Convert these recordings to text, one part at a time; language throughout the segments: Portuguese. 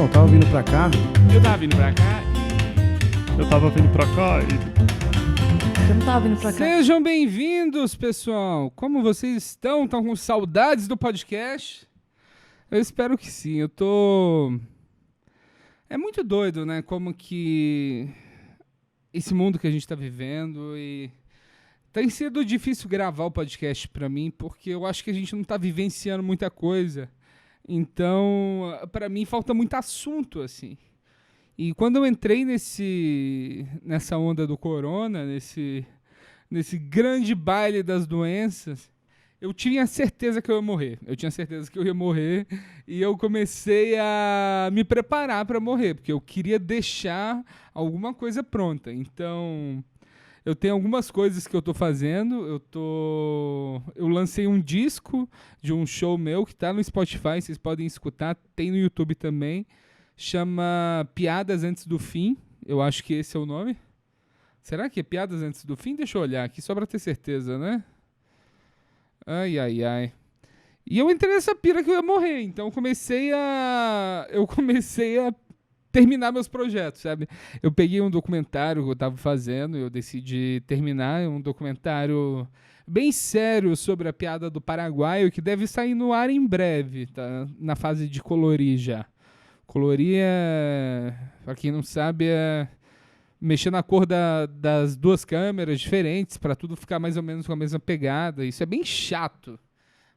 Não, tava vindo pra cá. Eu tava vindo pra cá. Eu tava vindo pra cá e... Eu não tava vindo pra cá. Sejam bem-vindos, pessoal. Como vocês estão? Estão com saudades do podcast? Eu espero que sim. Eu tô... É muito doido, né? Como que... Esse mundo que a gente tá vivendo e... Tem sido difícil gravar o podcast pra mim, porque eu acho que a gente não tá vivenciando muita coisa. Então, pra mim, falta muito assunto, assim. E quando eu entrei nessa onda do corona, nesse grande baile das doenças, eu tinha certeza que eu ia morrer. Eu tinha certeza que eu ia morrer e eu comecei a me preparar para morrer, porque eu queria deixar alguma coisa pronta. Então, eu tenho algumas coisas que eu tô fazendo. Eu lancei um disco de um show meu que tá no Spotify, vocês podem escutar, tem no YouTube também. Chama Piadas Antes do Fim. Eu acho que esse é o nome. Será que é Piadas Antes do Fim? Deixa eu olhar aqui, só pra ter certeza, né? Ai, ai, ai. E eu entrei nessa pira que eu ia morrer, então eu comecei a terminar meus projetos, sabe? Eu peguei um documentário que eu tava fazendo, eu decidi terminar, um documentário bem sério sobre a piada do paraguaio, que deve sair no ar em breve, tá? Na fase de colorir já. Colorir pra quem não sabe, é mexer na cor das duas câmeras diferentes para tudo ficar mais ou menos com a mesma pegada. Isso é bem chato,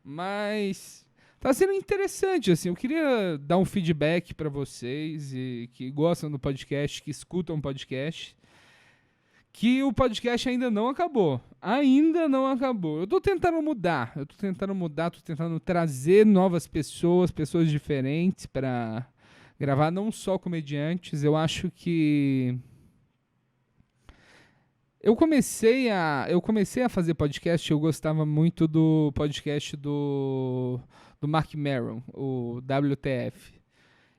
mas tá sendo interessante, assim. Eu queria dar um feedback para vocês e que gostam do podcast, que escutam o podcast, que o podcast ainda não acabou. Ainda não acabou. Eu tô tentando mudar, tô tentando trazer novas pessoas diferentes para gravar, não só comediantes. Eu acho que eu comecei a fazer podcast. Eu gostava muito do podcast do Marc Maron, o WTF.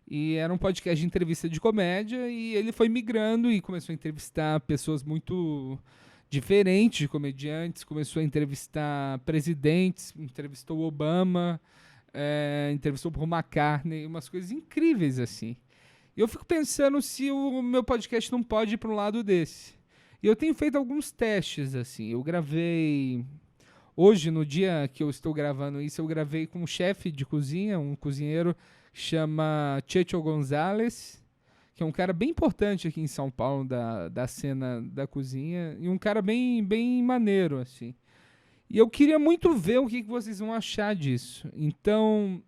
E era um podcast de entrevista de comédia e ele foi migrando e começou a entrevistar pessoas muito diferentes de comediantes, começou a entrevistar presidentes, entrevistou o Obama, entrevistou o Paul McCartney, umas coisas incríveis assim. E eu fico pensando se o meu podcast não pode ir para um lado desse. E eu tenho feito alguns testes, assim. Eu gravei... Hoje, no dia que eu estou gravando isso, eu gravei com um chefe de cozinha, um cozinheiro que chama Checho Gonzalez, que é um cara bem importante aqui em São Paulo, da cena da cozinha, e um cara bem maneiro, assim. E eu queria muito ver o que vocês vão achar disso. Então,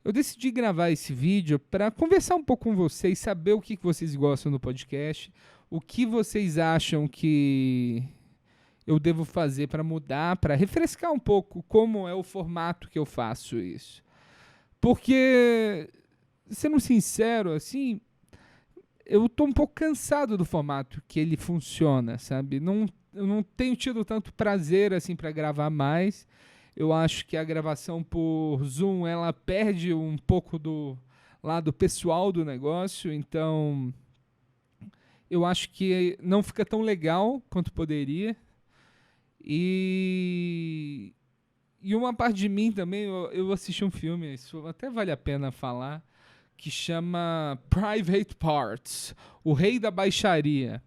eu decidi gravar esse vídeo para conversar um pouco com vocês, saber o que vocês gostam do podcast, o que vocês acham que eu devo fazer para mudar, para refrescar um pouco como é o formato que eu faço isso. Porque, sendo sincero, assim, eu tô um pouco cansado do formato que ele funciona, sabe? Eu não tenho tido tanto prazer assim para gravar mais. Eu acho que a gravação por Zoom, ela perde um pouco do lado pessoal do negócio, então eu acho que não fica tão legal quanto poderia. E uma parte de mim também, eu assisti um filme, isso até vale a pena falar, que chama Private Parts, O Rei da Baixaria,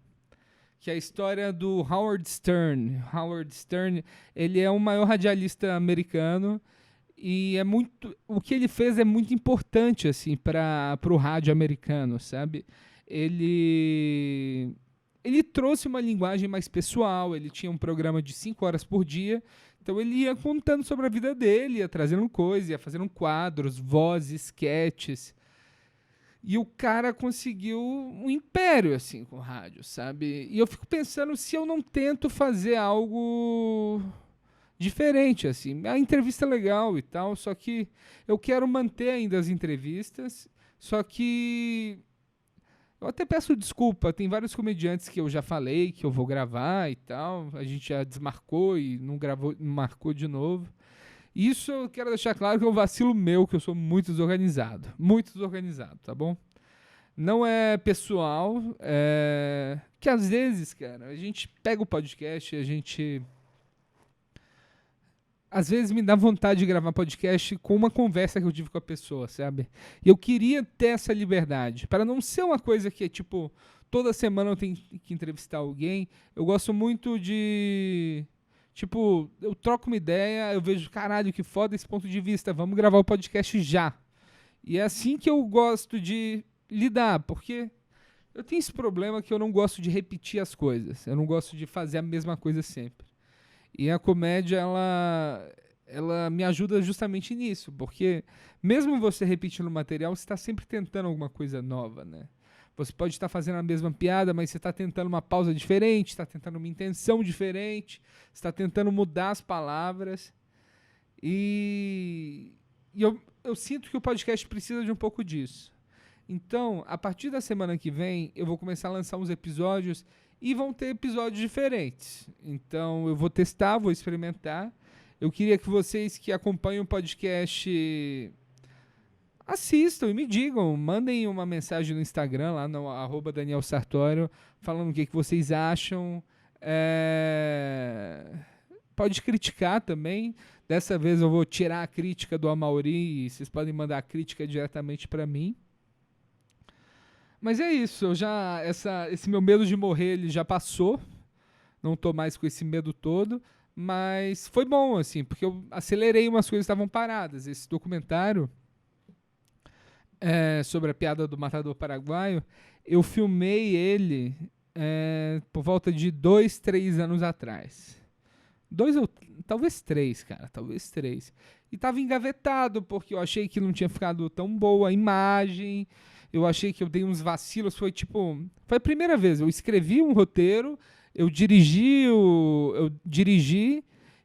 que é a história do Howard Stern. Howard Stern, ele é o maior radialista americano e o que ele fez é muito importante assim, para o rádio americano, sabe? Ele trouxe uma linguagem mais pessoal, ele tinha um programa de 5 horas por dia, então ele ia contando sobre a vida dele, ia trazendo coisas, ia fazendo quadros, vozes, sketches. E o cara conseguiu um império, assim, com o rádio, sabe? E eu fico pensando se eu não tento fazer algo diferente, assim. A entrevista é legal e tal, só que eu quero manter ainda as entrevistas, só que eu até peço desculpa, tem vários comediantes que eu já falei que eu vou gravar e tal, a gente já desmarcou e não gravou, não marcou de novo. Isso eu quero deixar claro que é um vacilo meu, que eu sou muito desorganizado, tá bom? Não é pessoal, que às vezes, cara, a gente pega o podcast, a gente às vezes me dá vontade de gravar podcast com uma conversa que eu tive com a pessoa, sabe? E eu queria ter essa liberdade, para não ser uma coisa que é tipo, toda semana eu tenho que entrevistar alguém. Eu gosto muito de, tipo, eu troco uma ideia, eu vejo, caralho, que foda esse ponto de vista, vamos gravar o podcast já. E é assim que eu gosto de lidar, porque eu tenho esse problema que eu não gosto de repetir as coisas, eu não gosto de fazer a mesma coisa sempre. E a comédia, ela me ajuda justamente nisso, porque mesmo você repetindo o material, você está sempre tentando alguma coisa nova, né? Você pode estar fazendo a mesma piada, mas você está tentando uma pausa diferente, está tentando uma intenção diferente, está tentando mudar as palavras. E eu sinto que o podcast precisa de um pouco disso. Então, a partir da semana que vem, eu vou começar a lançar uns episódios e vão ter episódios diferentes. Então, eu vou testar, vou experimentar. Eu queria que vocês que acompanham o podcast assistam e me digam. Mandem uma mensagem no Instagram, lá no @DanielSartório, falando o que vocês acham. Pode criticar também. Dessa vez eu vou tirar a crítica do Amaury e vocês podem mandar a crítica diretamente para mim. Mas é isso, esse meu medo de morrer ele já passou. Não tô mais com esse medo todo. Mas foi bom, assim, porque eu acelerei umas coisas que estavam paradas. Esse documentário sobre a piada do matador paraguaio, eu filmei ele por volta de 2, 3 anos atrás. 2 ou talvez 3, cara, talvez 3. E tava engavetado, porque eu achei que não tinha ficado tão boa a imagem. Eu achei que eu dei uns vacilos. Foi a primeira vez. Eu escrevi um roteiro, eu dirigi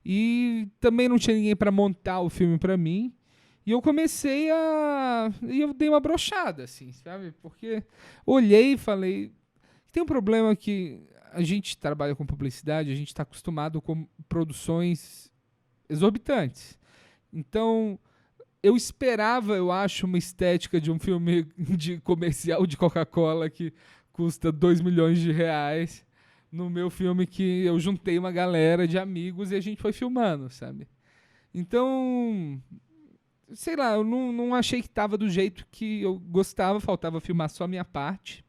e também não tinha ninguém para montar o filme para mim. E eu e eu dei uma brochada, assim, sabe? Porque olhei e falei, tem um problema que a gente trabalha com publicidade, a gente está acostumado com produções exorbitantes. Então, eu esperava, eu acho, uma estética de um filme de comercial de Coca-Cola que custa 2 milhões de reais, no meu filme que eu juntei uma galera de amigos e a gente foi filmando, sabe? Então, sei lá, eu não achei que tava do jeito que eu gostava, faltava filmar só a minha parte.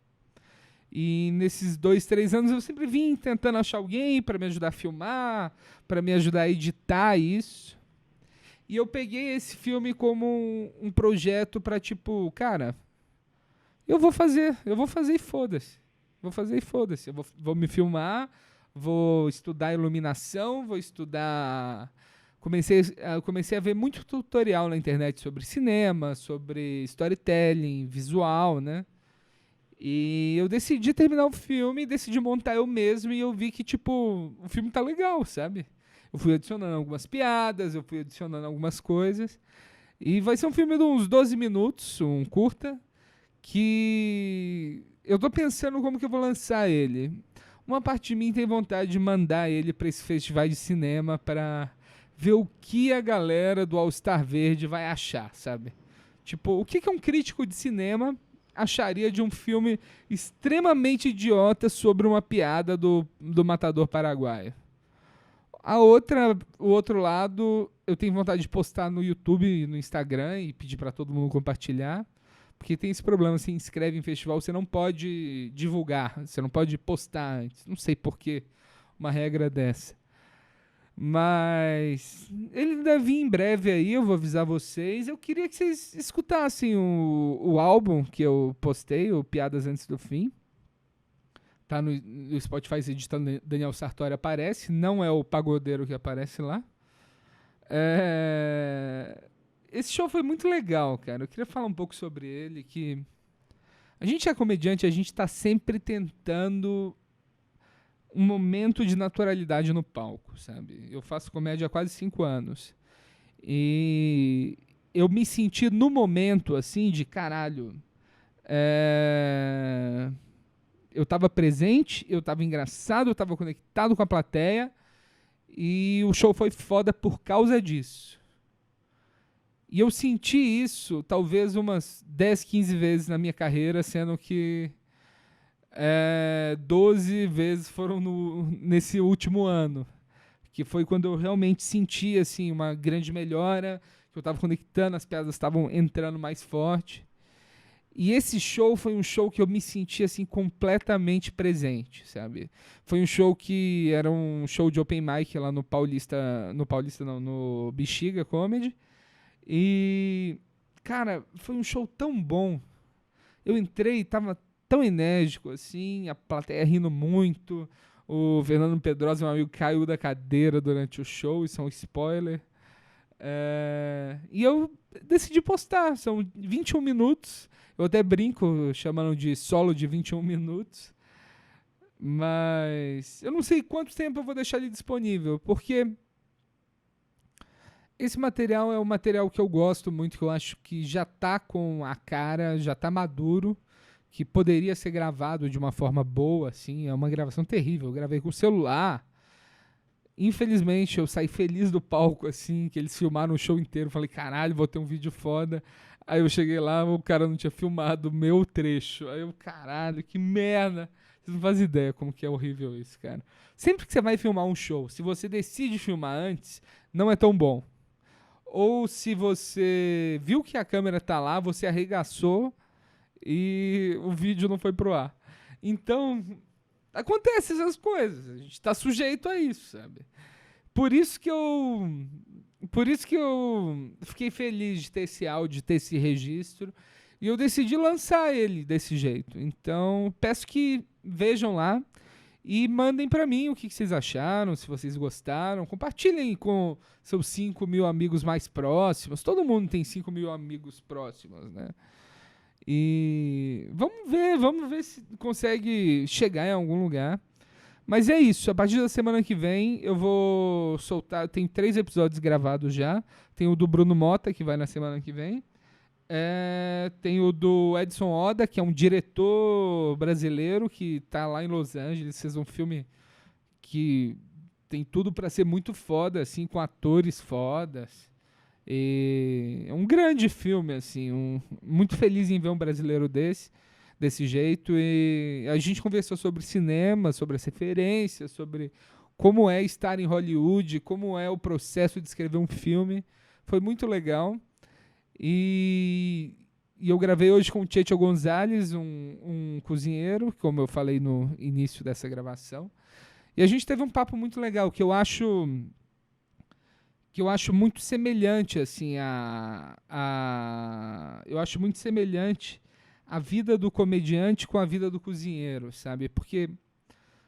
E nesses 2, 3 anos eu sempre vim tentando achar alguém para me ajudar a filmar, para me ajudar a editar isso. E eu peguei esse filme como um projeto para tipo, cara, eu vou fazer e foda-se. Eu vou me filmar, vou estudar iluminação, vou estudar. Comecei a ver muito tutorial na internet sobre cinema, sobre storytelling, visual, né? E eu decidi terminar o filme, decidi montar eu mesmo e eu vi que, tipo, o filme tá legal, sabe? Eu fui adicionando algumas piadas, eu fui adicionando algumas coisas. E vai ser um filme de uns 12 minutos, um curta, que eu tô pensando como que eu vou lançar ele. Uma parte de mim tem vontade de mandar ele para esse festival de cinema para ver o que a galera do All Star Verde vai achar, sabe? Tipo, o que um crítico de cinema acharia de um filme extremamente idiota sobre uma piada do matador paraguaio? O outro lado, eu tenho vontade de postar no YouTube e no Instagram e pedir para todo mundo compartilhar, porque tem esse problema, se inscreve em festival, você não pode divulgar, você não pode postar antes, não sei por que uma regra dessa. Mas ele deve vir em breve aí, eu vou avisar vocês. Eu queria que vocês escutassem o álbum que eu postei, o Piadas Antes do Fim. Tá no Spotify, se digitando Daniel Sartório aparece, não é o pagodeiro que aparece lá. Esse show foi muito legal, cara. Eu queria falar um pouco sobre ele, que a gente é comediante, a gente tá sempre tentando um momento de naturalidade no palco, sabe? Eu faço comédia há quase 5 anos. E eu me senti no momento, assim, de caralho. Eu tava presente, eu tava engraçado, eu tava conectado com a plateia. E o show foi foda por causa disso. E eu senti isso talvez umas 10, 15 vezes na minha carreira, sendo que 12 vezes foram nesse último ano. que foi quando eu realmente senti assim, uma grande melhora, que eu estava conectando, as piadas estavam entrando mais forte. E esse show foi um show que eu me senti assim completamente presente, sabe? Foi um show que era um show de open mic lá no Paulista não, no Bexiga Comedy. E, cara, foi um show tão bom. Eu entrei, tava tão enérgico assim, a plateia rindo muito. O Fernando Pedrosa, meu amigo, caiu da cadeira durante o show, isso é um spoiler. E eu decidi postar, são 21 minutos. Eu até brinco chamando de solo de 21 minutos. Mas eu não sei quanto tempo eu vou deixar ele disponível, porque esse material é um material que eu gosto muito, que eu acho que já tá com a cara, já tá maduro, que poderia ser gravado de uma forma boa, assim. É uma gravação terrível, eu gravei com o celular. Infelizmente, eu saí feliz do palco, assim, que eles filmaram o show inteiro. Falei, caralho, vou ter um vídeo foda. Aí eu cheguei lá, o cara não tinha filmado o meu trecho. Aí eu, caralho, que merda. Vocês não fazem ideia como que é horrível isso, cara. Sempre que você vai filmar um show, se você decide filmar antes, não é tão bom. Ou se você viu que a câmera tá lá, você arregaçou e o vídeo não foi pro ar. Então, acontecem essas coisas. A gente tá sujeito a isso, sabe? Por isso que eu fiquei feliz de ter esse áudio, de ter esse registro. E eu decidi lançar ele desse jeito. Então, peço que vejam lá e mandem pra mim o que vocês acharam, se vocês gostaram. Compartilhem com seus 5.000 amigos mais próximos. Todo mundo tem 5.000 amigos próximos, né? E vamos ver se consegue chegar em algum lugar. Mas é isso, a partir da semana que vem eu vou soltar, tem 3 episódios gravados já. Tem o do Bruno Mota, que vai na semana que vem. Tem o do Edson Oda, que é um diretor brasileiro que tá lá em Los Angeles, fez um filme que tem tudo pra ser muito foda, assim, com atores fodas. E é um grande filme, assim, muito feliz em ver um brasileiro desse jeito. E a gente conversou sobre cinema, sobre as referências, sobre como é estar em Hollywood, como é o processo de escrever um filme. Foi muito legal. E eu gravei hoje com o Checho Gonzalez, um cozinheiro, como eu falei no início dessa gravação. E a gente teve um papo muito legal, que eu acho muito semelhante, assim, eu acho muito semelhante a vida do comediante com a vida do cozinheiro, sabe? Porque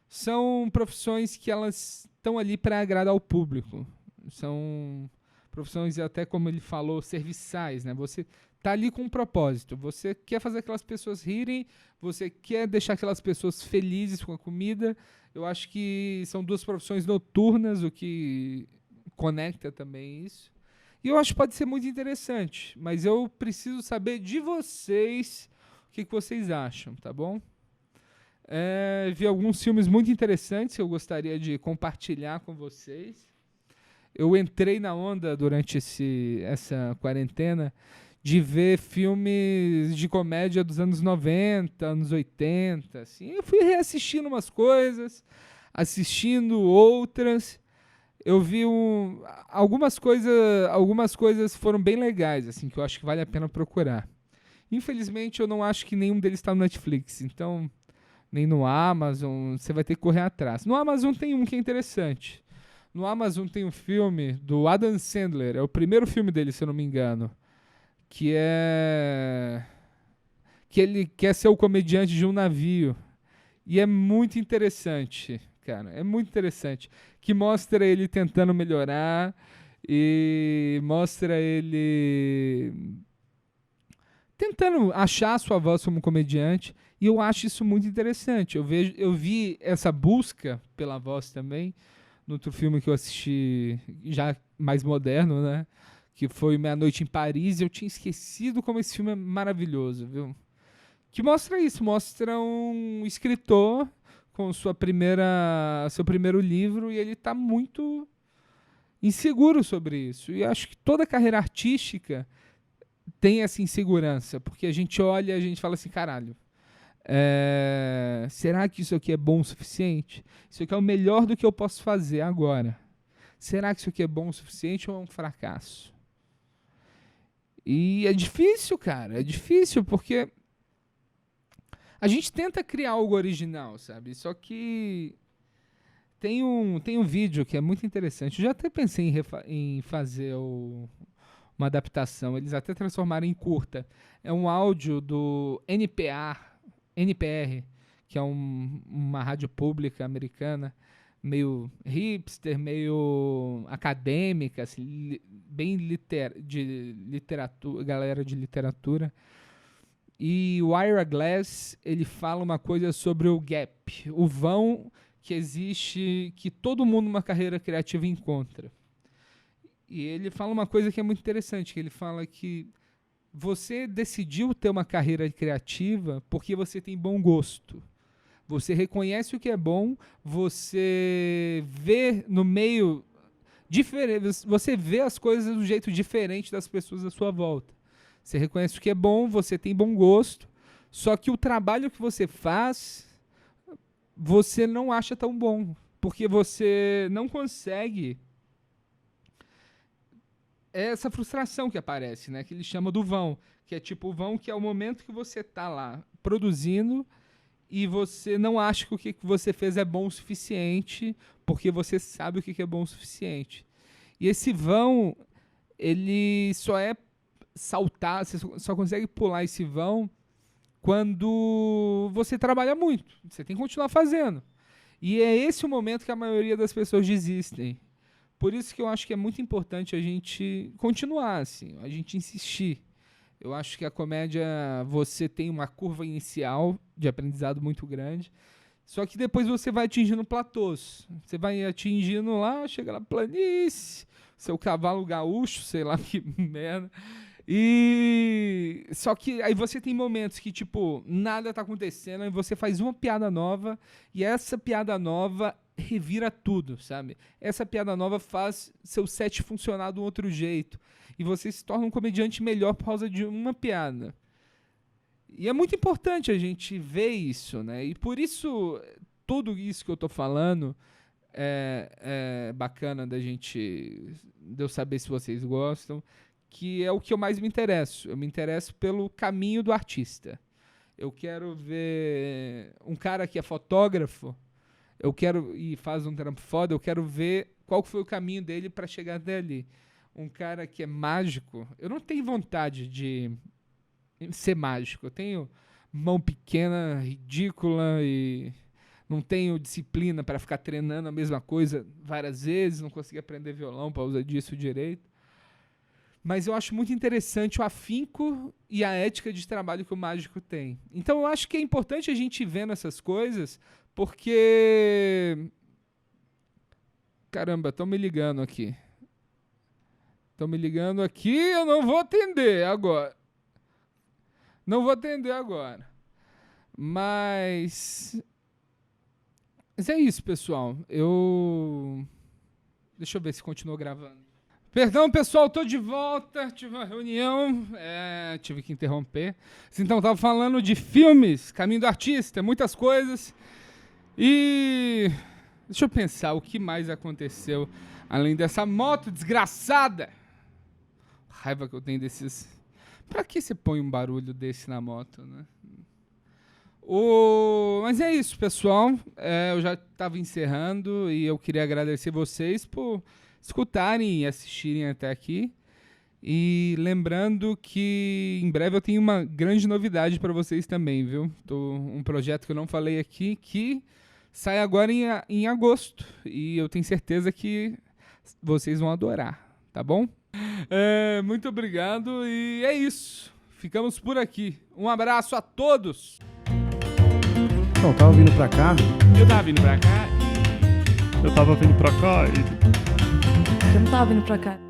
são profissões que elas estão ali para agradar o público. São profissões, até como ele falou, serviçais, né? Você tá ali com um propósito. Você quer fazer aquelas pessoas rirem, você quer deixar aquelas pessoas felizes com a comida. Eu acho que são 2 profissões noturnas, o que conecta também isso. E eu acho que pode ser muito interessante, mas eu preciso saber de vocês o que vocês acham, tá bom? Vi alguns filmes muito interessantes que eu gostaria de compartilhar com vocês. Eu entrei na onda durante essa quarentena de ver filmes de comédia dos anos 90, anos 80, assim. Eu fui reassistindo umas coisas, assistindo outras. Eu vi algumas coisas foram bem legais, assim, que eu acho que vale a pena procurar. Infelizmente, eu não acho que nenhum deles está no Netflix, então, nem no Amazon, você vai ter que correr atrás. No Amazon tem um que é interessante. No Amazon tem um filme do Adam Sandler, é o primeiro filme dele, se eu não me engano, que ele quer ser o comediante de um navio. E é muito interessante, cara, é muito interessante. Que mostra ele tentando melhorar e mostra ele tentando achar a sua voz como comediante. E eu acho isso muito interessante. Eu vi essa busca pela voz também no outro filme que eu assisti, já mais moderno, né? Que foi Meia Noite em Paris. Eu tinha esquecido como esse filme é maravilhoso, viu? Que mostra isso, mostra um escritor com seu primeiro livro, e ele está muito inseguro sobre isso. E acho que toda carreira artística tem essa insegurança, porque a gente olha e a gente fala assim, caralho, será que isso aqui é bom o suficiente? Isso aqui é o melhor do que eu posso fazer agora. será que isso aqui é bom o suficiente ou é um fracasso? E é difícil, cara, é difícil porque a gente tenta criar algo original, sabe? Só que tem um vídeo que é muito interessante. Eu já até pensei em fazer uma adaptação. Eles até transformaram em curta. É um áudio do NPR, que é uma rádio pública americana, meio hipster, meio acadêmica, assim, bem de literatura, galera de literatura. E o Ira Glass, ele fala uma coisa sobre o gap, o vão que existe, que todo mundo numa carreira criativa encontra. E ele fala uma coisa que é muito interessante, que ele fala que você decidiu ter uma carreira criativa porque você tem bom gosto. Você reconhece o que é bom, você vê no meio diferente, você vê as coisas do jeito diferente das pessoas à sua volta. Você reconhece o que é bom, você tem bom gosto, só que o trabalho que você faz, você não acha tão bom, porque você não consegue. É essa frustração que aparece, né? Que ele chama do vão, que é tipo o vão que é o momento que você tá lá produzindo e você não acha que o que você fez é bom o suficiente, porque você sabe o que é bom o suficiente. E esse vão, ele só é saltar, você só consegue pular esse vão quando você trabalha muito. Você tem que continuar fazendo. E é esse o momento que a maioria das pessoas desistem. Por isso que eu acho que é muito importante a gente continuar, assim, a gente insistir. Eu acho que a comédia, você tem uma curva inicial de aprendizado muito grande, só que depois você vai atingindo platôs. Você vai atingindo lá, chega na planície, seu cavalo gaúcho, sei lá que merda. E só que aí você tem momentos que, tipo, nada tá acontecendo, aí você faz uma piada nova, e essa piada nova revira tudo, sabe? Essa piada nova faz seu set funcionar de um outro jeito. E você se torna um comediante melhor por causa de uma piada. E é muito importante a gente ver isso, né? E por isso, tudo isso que eu tô falando é bacana de eu saber se vocês gostam, que é o que eu mais me interesso. Eu me interesso pelo caminho do artista. Eu quero ver um cara que é fotógrafo, e faz um trampo foda, eu quero ver qual foi o caminho dele para chegar até ali. Um cara que é mágico, eu não tenho vontade de ser mágico. Eu tenho mão pequena, ridícula e não tenho disciplina para ficar treinando a mesma coisa várias vezes, não consegui aprender violão para usar disso direito. Mas eu acho muito interessante o afinco e a ética de trabalho que o mágico tem. Então eu acho que é importante a gente ir vendo essas coisas, porque... Caramba, estão me ligando aqui. Eu não vou atender agora. Mas é isso, pessoal. Deixa eu ver se continuou gravando. Perdão, pessoal, tô de volta. Tive uma reunião, tive que interromper. Então, tava falando de filmes, Caminho do Artista, muitas coisas. E deixa eu pensar o que mais aconteceu além dessa moto desgraçada. Raiva que eu tenho desses... Pra que você põe um barulho desse na moto, né? Mas é isso, pessoal. Eu já estava encerrando e eu queria agradecer vocês por escutarem e assistirem até aqui. E lembrando que em breve eu tenho uma grande novidade para vocês também, viu? Um projeto que eu não falei aqui, que sai agora em agosto. E eu tenho certeza que vocês vão adorar, tá bom? Muito obrigado e é isso. Ficamos por aqui. Um abraço a todos. Então, tava vindo pra cá. Eu tava vindo pra cá e... Eu não tava vindo pra cá.